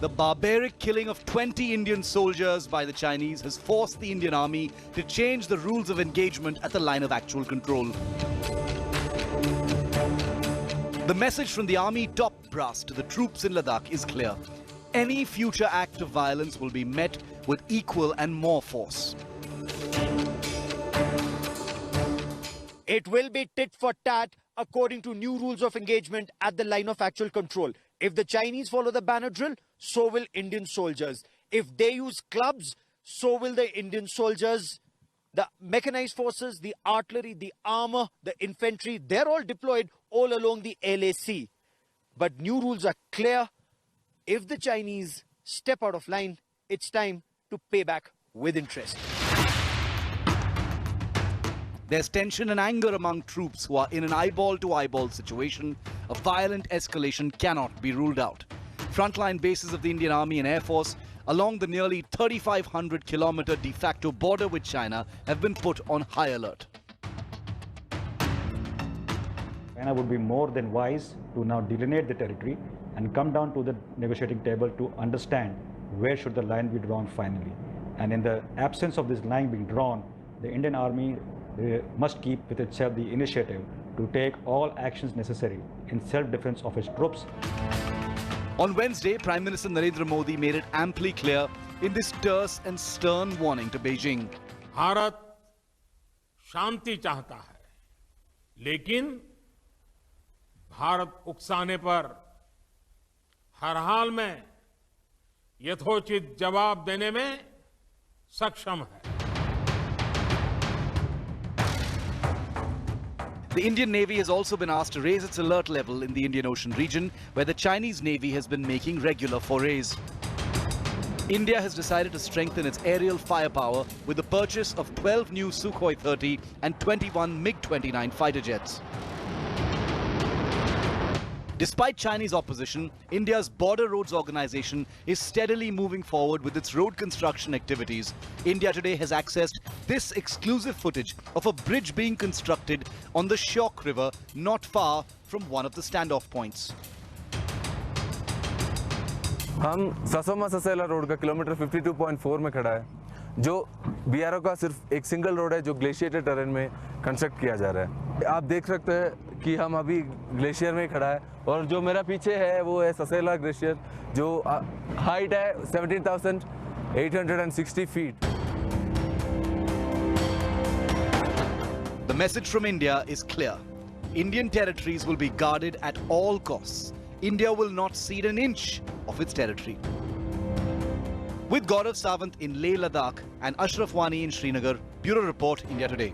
The barbaric killing of 20 Indian soldiers by the Chinese has forced the Indian army to change the rules of engagement at the line of actual control. The message from the army top brass to the troops in Ladakh is clear. Any future act of violence will be met with equal and more force. It will be tit for tat according to new rules of engagement at the line of actual control. If the Chinese follow the banner drill, so will Indian soldiers. If they use clubs, so will the Indian soldiers. The mechanized forces, the artillery, the armor, the infantry, they're all deployed all along the LAC. But new rules are clear. If the Chinese step out of line, it's time to pay back with interest. There's tension and anger among troops who are in an eyeball-to-eyeball situation. A violent escalation cannot be ruled out. Frontline bases of the Indian Army and Air Force along the nearly 3,500-kilometer de facto border with China have been put on high alert. China would be more than wise to now delineate the territory and come down to the negotiating table to understand where should the line be drawn finally. And in the absence of this line being drawn, the Indian Army must keep with itself the initiative to take all actions necessary in self-defense of its troops. On Wednesday, Prime Minister Narendra Modi made it amply clear in this terse and stern warning to Beijing. Bharat शांति चाहता है, लेकिन भारत उकसाने पर हर हाल में यथोचित जवाब देने में सक्षम है. The Indian Navy has also been asked to raise its alert level in the Indian Ocean region, where the Chinese Navy has been making regular forays. India has decided to strengthen its aerial firepower with the purchase of 12 new Sukhoi 30 and 21 MiG-29 fighter jets. Despite Chinese opposition, India's Border Roads Organization is steadily moving forward with its road construction activities. India today has accessed this exclusive footage of a bridge being constructed on the Shyok River not far from one of the standoff points. हम ससोमा ससेला road का kilometre 52.4 में खड़ा है, जो BRO का सिर्फ एक single road है जो ग्लेशियर टेरेन में कंस्ट्रक्ट किया जा रहा है. आप देख सकते हैं कि हम अभी ग्लेशियर में खड़ा है और जो मेरा पीछे है वो है ससेला ग्लेशियर जो हाइट है 17,860 feet. The message from India is clear. Indian territories will be guarded at all costs. India will not cede an inch of its territory. With Gaurav Sawant in Leh, Ladakh and Ashraf Wani in Srinagar, Bureau Report, India Today.